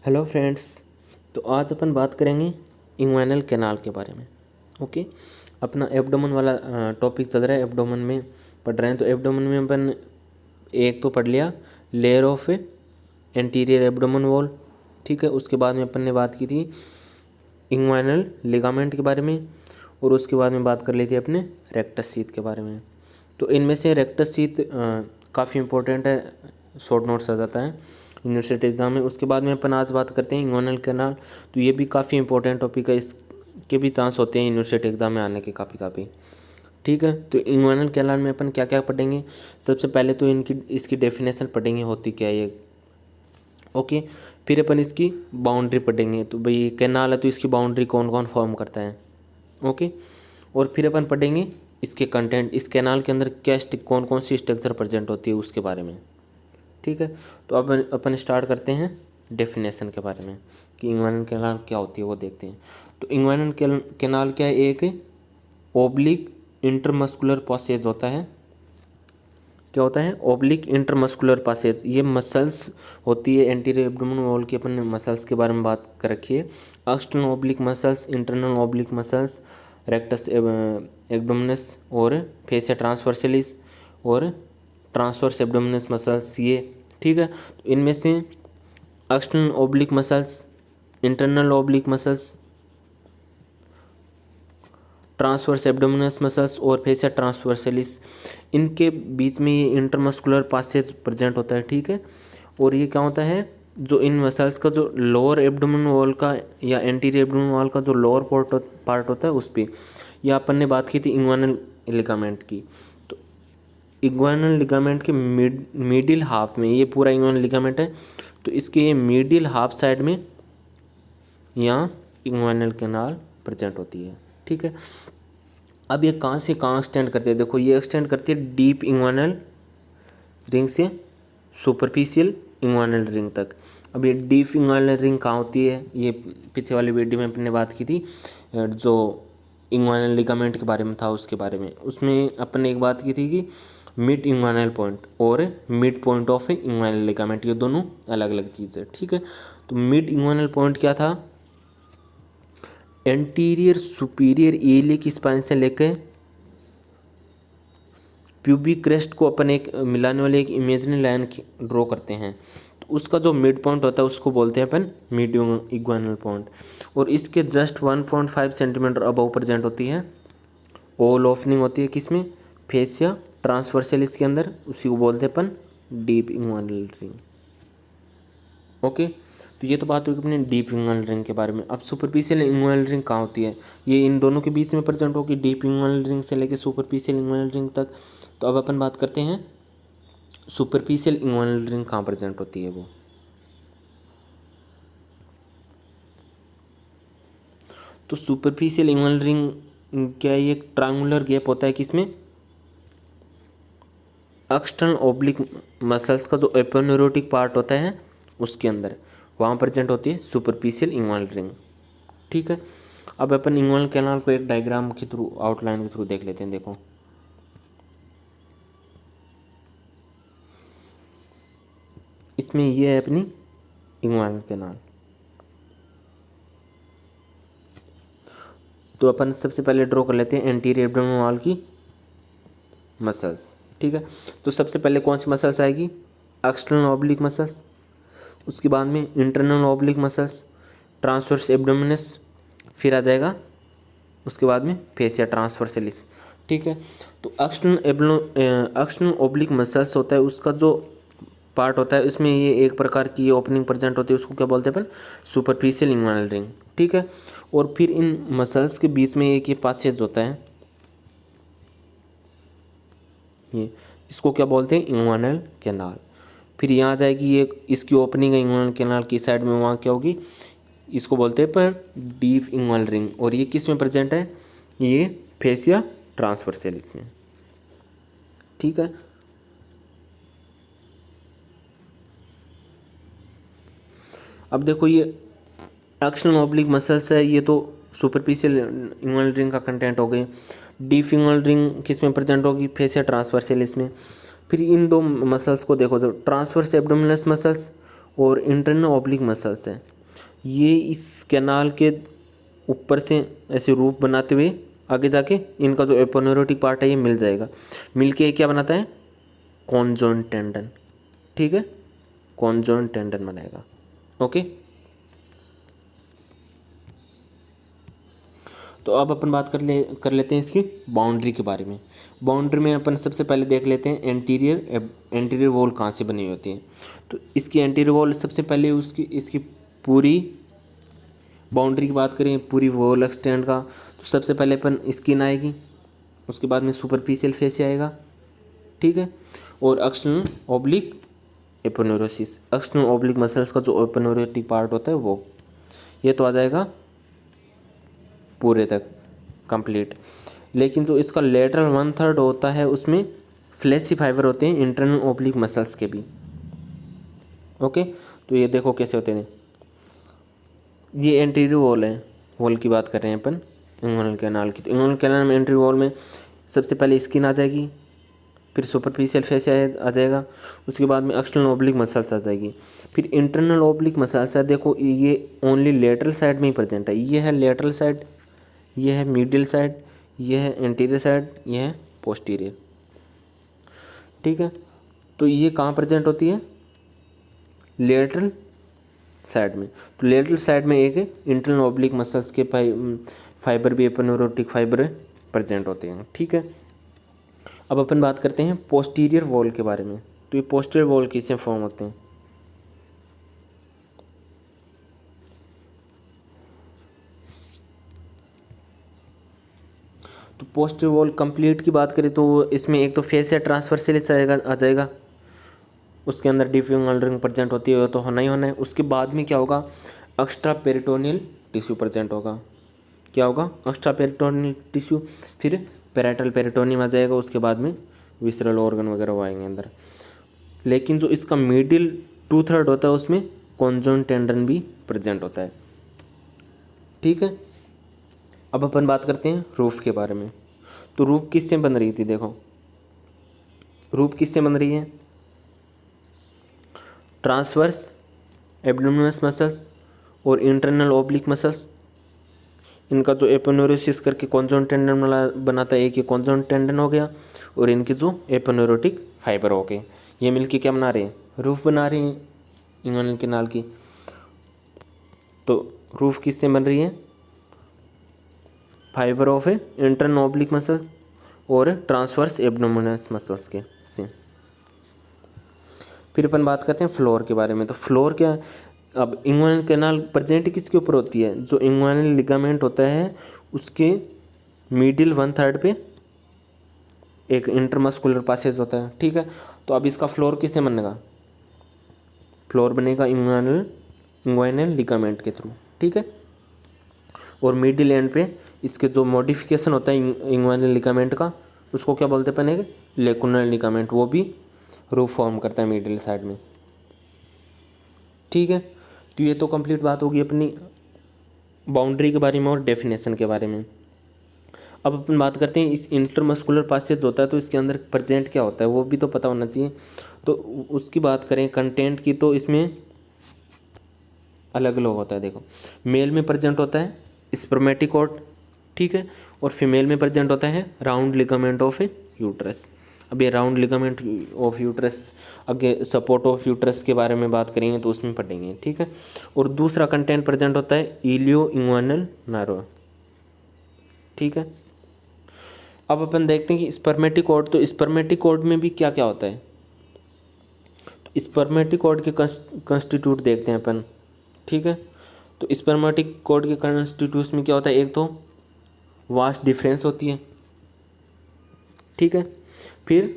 Hello friends. तो आज अपन बात करेंगे इंग्वाइनल कैनाल के बारे में। ओके, अपना एब्डोमेन वाला टॉपिक चल रहा है, एब्डोमेन में पढ़ रहे हैं। तो एब्डोमेन में अपन एक तो पढ़ लिया layer of anterior abdomen wall, ठीक है। उसके बाद में अपन ने बात की थी इंग्वाइनल लिगामेंट के बारे में, और उसके बाद में बात कर ली थी अपने रेक्टस शीथ के बारे में। तो इनमें से रेक्टस शीथ काफ़ी इंपॉर्टेंट है, शॉर्ट नोट्स आ जाता है यूनिवर्सिटी एग्जाम में। उसके बाद में अपन आज बात करते हैं इंग्वाइनल कैनाल। तो ये भी काफ़ी इंपॉर्टेंट टॉपिक है, इसके भी चांस होते हैं यूनिवर्सिटी एग्जाम में आने के काफ़ी, ठीक है। तो इंग्वाइनल कैनाल में अपन क्या क्या पढ़ेंगे, सबसे पहले तो इसकी डेफिनेशन पढ़ेंगे, होती क्या है ये, ओके। फिर अपन इसकी बाउंड्री पढ़ेंगे, तो भाई कैनाल है तो इसकी बाउंड्री कौन कौन फॉर्म करता है, ओके। और फिर अपन पढ़ेंगे इसके कंटेंट, इस कैनाल के अंदर क्या कौन कौन सी स्ट्रक्चर प्रेजेंट होती है उसके बारे में, ठीक है। तो अब अपन स्टार्ट करते हैं डेफिनेशन के बारे में कि इंग्वाइनल कैनाल क्या होती है वो देखते हैं। तो इंग्वाइनल कैनाल क्या है, एक ओब्लिक इंटरमस्कुलर पासेज होता है। क्या होता है? Oblique intermuscular passage. ये मसल्स होती है एंटीरियर एब्डोमेन वॉल की, अपन ने मसल्स के बारे में बात कर रखी है। External oblique muscles, internal oblique muscles, rectus abdominis और फेसिया ट्रांसवर्सलिस और ट्रांसवर्स एब्डोमिनस मसल्स, ये ठीक है। तो इनमें से external oblique muscles, internal oblique muscles, transverse abdominis muscles और फेसिया ट्रांसवर्सलिस, इनके बीच में ये इंटरमस्कुलर पासेज प्रेजेंट होता है, ठीक है। और ये क्या होता है, जो इन मसल्स का जो लोअर एब्डोमेन वॉल का या एंटीरियर एब्डोमेन वॉल का जो लोअर पार्ट होता है उस पर, यह अपन ने बात की थी इंग्वाइनल लिगामेंट की। तो इंग्वाइनल लिगामेंट के मिडिल हाफ में, ये पूरा इंग्वाइनल लिगामेंट है, तो इसके ये मिडिल हाफ साइड में यहाँ इंग्वाइनल कैनाल प्रेजेंट होती है, ठीक है। अब ये कहाँ से कहाँ एक्सटेंड करती है, देखो ये एक्सटेंड करती है डीप इंग्वाइनल रिंग से सुपरफिशियल इंग्वाइनल रिंग तक। अब ये डीप इंग्वाइनल रिंग कहाँ होती है, ये पीछे वाली वीडियो में अपने बात की थी, जो इंग्वाइनल लिगामेंट के बारे में था उसके बारे में। उसमें अपन ने एक बात की थी कि मिड इंग्वाइनल पॉइंट और mid point of inguinal ligament, ये दोनों अलग अलग चीज़ है, ठीक है। तो मिड इंग्वाइनल पॉइंट क्या था, एंटीरियर सुपीरियर ईलिक स्पाइन से लेकर प्यूबिक क्रेस्ट को अपन एक मिलाने वाली एक इमेजिनरी लाइन ड्रॉ करते हैं, तो उसका जो मिड पॉइंट होता है उसको बोलते हैं अपन मिड इग्वाइनल पॉइंट। और इसके जस्ट 1.5 सेंटीमीटर अबव प्रेजेंट होती है ओवल ओपनिंग होती है, किसमें, फेसिया ट्रांसवर्सलिस के अंदर, उसी को बोलते हैं अपन डीप इंग्वाइनल रिंग, ओके। तो ये तो बात हुई अपने डीप इंग्वाइनल रिंग के बारे में। अब सुपरफिशियल इंग्वाइनल रिंग कहाँ होती है, ये इन दोनों के बीच में प्रेजेंट होगी, डीप इंग्वाइनल रिंग से लेकर सुपरफिशियल इंग्वाइनल रिंग तक। तो अब अपन बात करते हैं सुपरफिशियल इंग्वाइनल रिंग कहाँ प्रेजेंट होती है वो। तो सुपरफिशियल इंग्वाइनल रिंग क्या है, ये एक ट्रायंगुलर गैप होता है, किसमें, एक्सटर्नल ओब्लिक मसल्स का जो एपोन्यूरोटिक पार्ट होता है उसके अंदर, वहाँ प्रेजेंट होती है सुपरफिशियल इंग्वाइनल रिंग, ठीक है। अब अपन इंग्वाइनल कैनाल को एक डायग्राम के थ्रू, आउटलाइन के थ्रू देख लेते हैं। देखो इसमें ये है अपनी इंग्वाइनल कैनाल। तो अपन सबसे पहले ड्रॉ कर लेते हैं एंटीरियर एब्डोमेन वॉल की मसल्स, ठीक है। तो सबसे पहले कौन सी मसल्स आएगी, एक्सटर्नल ऑब्लिक मसल्स, उसके बाद में internal oblique muscles, transverse abdominis, फिर आ जाएगा उसके बाद में फेसिया ट्रांसवर्सलिस, ठीक है। तो एक्सटर्नल ऑब्लिक मसल्स होता है, उसका जो पार्ट होता है इसमें ये एक प्रकार की ओपनिंग प्रेजेंट होती है, उसको क्या बोलते हैं अपन, सुपरफिशियल इंग्वाइनल रिंग, ठीक है। और फिर इन मसल्स के बीच में एक ये पासेज होता है, ये इसको क्या बोलते हैं, इंग्वाइनल कैनाल। फिर यहाँ आ जाएगी ये, इसकी ओपनिंग है इंग्वाइनल कैनाल की साइड में, वहाँ क्या होगी, इसको बोलते हैं पर डीप इंग्वाइनल रिंग। और ये किस में प्रेजेंट है, ये फेसिया ट्रांसवर्सलिस में, ठीक है। अब देखो ये एक्सटर्नल ऑब्लिक मसल्स है, ये तो सुपरफिशियल इंग्वाइनल रिंग का कंटेंट हो गए। डीप इंग्वाइनल रिंग किस में प्रेजेंट होगी, फेसिया ट्रांसवर्सलिस में। फिर इन दो मसल्स को देखो, जो ट्रांसवर्स एब्डोमिनस मसल्स और इंटरनल ऑब्लिक मसल्स है, ये इस कैनाल के ऊपर से ऐसे रूप बनाते हुए आगे जाके इनका जो एपोनेुरोटिक पार्ट है ये मिल जाएगा, मिल के क्या बनाता है, कॉन्जॉइंट टेंडन। ठीक है, कॉन्जॉइंट टेंडन बनेगा। ओके, तो अब अपन बात कर लेते हैं इसकी बाउंड्री के बारे में। बाउंड्री में अपन सबसे पहले देख लेते हैं एंटीरियर वॉल कहाँ से बनी होती है। तो इसकी एंटीरियर वॉल सबसे पहले इसकी पूरी बाउंड्री की बात करें, पूरी वॉल एक्सटेंड का, तो सबसे पहले अपन स्किन आएगी, उसके बाद में सुपरफिशियल फेसिया आएगा। ठीक है, और external oblique aponeurosis, external oblique muscles का जो एपोनेुरोटिक पार्ट होता है वो, ये तो आ जाएगा पूरे तक कंप्लीट। लेकिन जो इसका लेटरल 1/3 होता है उसमें फ्लैशी फाइबर होते हैं इंटरनल ओब्लिक मसल्स के भी। ओके, तो ये देखो कैसे होते हैं। ये एंटीरियर वॉल है, वॉल की बात कर रहे हैं अपन इंगुइनल कैनाल की। तो इंगुइनल कैनाल में एंटीरियर वॉल में सबसे पहले स्किन आ जाएगी, फिर सुपरफिशियल फेसिया आ जाएगा, उसके बाद में एक्सटर्नल ओब्लिक मसल्स आ जाएगी, फिर इंटरनल ओब्लिक मसल्स है। देखो ये ओनली लेटरल साइड में ही प्रेजेंट है, ये है लेटरल साइड, ये है मीडियल साइड, ये है एंटीरियर साइड, ये है पोस्टीरियर। ठीक है, तो ये कहाँ प्रेजेंट होती है, लेटरल साइड में। तो लेटरल साइड में एक इंटरनल ओब्लिक मसल्स के फाइबर भी एपोनेुरोटिक फाइबर प्रेजेंट होते हैं। ठीक है, अब अपन बात करते हैं पोस्टीरियर वॉल के बारे में। तो ये पोस्टीरियर वॉल किससे फॉर्म होते हैं। तो पोस्टीरियर वॉल कंप्लीट की बात करें तो इसमें एक तो फेसिया ट्रांसवर्सलिस आ जाएगा, उसके अंदर डीप इंगुइनल रिंग प्रेजेंट होती है, तो होना ही होना है। उसके बाद में क्या होगा, एक्स्ट्रा पेरिटोनियल टिश्यू प्रेजेंट होगा। क्या होगा, एक्स्ट्रा पेरिटोनियल टिश्यू, फिर पैराइटल पेरिटोनियम आ जाएगा, उसके बाद में विसरल ऑर्गन वगैरह आएंगे अंदर। लेकिन जो इसका मिडिल 2/3 होता है उसमें कॉन्जॉइंट टेंडन भी प्रेजेंट होता है। ठीक है, अब अपन बात करते हैं रूफ के बारे में। तो रूफ किससे बन रही थी, देखो रूफ किससे बन रही है, ट्रांसवर्स एब्डोमिनस मसल्स और इंटरनल ओब्लिक मसल्स, इनका जो एपोनेुरोसिस करके कॉन्जॉइंट टेंडन बनाता है, एक ये कॉन्जॉइंट टेंडन हो गया, और इनकी जो एपोनेुरोटिक फाइबर हो गए, ये मिलके क्या बना रहे हैं, रूफ बना रहे हैं इंगुइनल कैनाल की। तो रूफ किससे बन रही है, fibre of internal oblique muscles और ट्रांसवर्स एब्डोमिनस मसल्स के से। फिर अपन बात करते हैं फ्लोर के बारे में। तो फ्लोर क्या है, अब इंगुइनल कैनाल प्रेजेंट किसके ऊपर होती है, जो इंगुइनल लिगामेंट होता है उसके मिडिल 1/3 पे एक इंटरमस्कुलर पासेज होता है। ठीक है, तो अब इसका फ्लोर किससे बनेगा, फ्लोर बनेगा इंगुइनल लिगामेंट के थ्रू। ठीक है, और मिडिल एंड पे इसके जो मॉडिफिकेशन होता है इंगुइनल लिगामेंट का, उसको क्या बोलते हैं अपन, लेकुनल लिगामेंट, वो भी रूफ फॉर्म करता है मिडिल साइड में। ठीक है, तो ये तो कंप्लीट बात होगी अपनी बाउंड्री के बारे में और डेफिनेशन के बारे में। अब अपन बात करते हैं इस इंटरमस्कुलर पासेज होता है तो इसके अंदर प्रेजेंट क्या होता है वो भी तो पता होना चाहिए। तो उसकी बात करें कंटेंट की, तो इसमें अलग अलग होता है। देखो मेल में प्रेजेंट होता है स्पर्मेटिकोट, ठीक है, और फीमेल में प्रेजेंट होता है राउंड लिगामेंट ऑफ यूट्रस। अब ये राउंड लिगामेंट ऑफ यूट्रस आगे सपोर्ट ऑफ यूट्रस के बारे में बात करेंगे तो उसमें पढ़ेंगे। ठीक है, और दूसरा कंटेंट प्रेजेंट होता है इलियो इंगुइनल नर्व। ठीक है, अब अपन देखते हैं कि स्पर्मेटिकोट, तो स्पर्मेटिकोट में भी क्या क्या होता है। तो स्पर्मेटिकोट के कंस्टिट्यूट देखते हैं अपन। ठीक है, तो स्पर्मेटिकोट के कंस्टिट्यूट में क्या होता है, एक तो वास्ट डिफरेंस होती है। ठीक है, फिर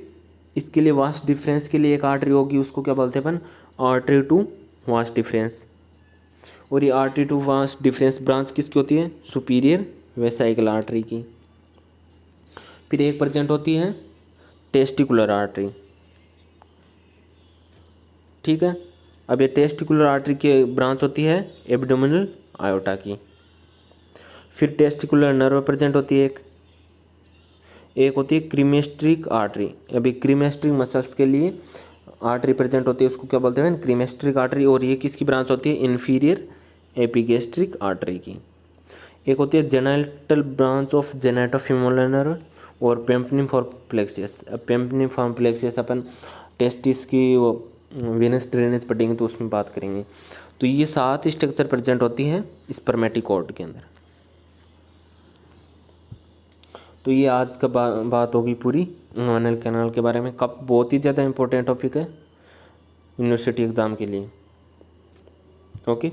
इसके लिए वास्ट डिफरेंस के लिए एक आर्टरी होगी, उसको क्या बोलते हैं अपन, आर्टरी टू वास्ट डिफरेंस। और ये artery to vas deferens branch किसकी होती है, सुपीरियर वेसाइकल आर्टरी की। फिर एक प्रेजेंट होती है टेस्टिकुलर आर्टरी। ठीक है, अब ये टेस्टिकुलर आर्टरी की ब्रांच होती है एब्डोमिनल आयोटा की। फिर टेस्टिकुलर नर्व प्रेजेंट होती है एक होती है क्रीमेस्ट्रिक आर्टरी। अभी क्रीमेस्ट्रिक मसल्स के लिए आर्टरी प्रेजेंट होती है, उसको क्या बोलते हैं क्रीमेस्ट्रिक आर्टरी। और ये किसकी ब्रांच होती है, इन्फीरियर एपिगेस्ट्रिक आर्टरी की। एक होती है जेनाइटल ब्रांच ऑफ जेनेटोफिमोलर और पेम्पनिफॉर्म प्लेक्सियस। अब पेम्पनिफॉर्म प्लेक्सियस अपन टेस्टिस की वो वेनस ड्रेनेज पढ़ेंगे तो उसमें बात करेंगे। तो ये 7 स्ट्रक्चर प्रेजेंट होती है स्पर्मेटिकॉर्ड के अंदर। तो ये आज का बात होगी पूरी इंग्वानल कैनाल के बारे में। कब बहुत ही ज़्यादा इंपॉर्टेंट टॉपिक है यूनिवर्सिटी एग्ज़ाम के लिए। ओके।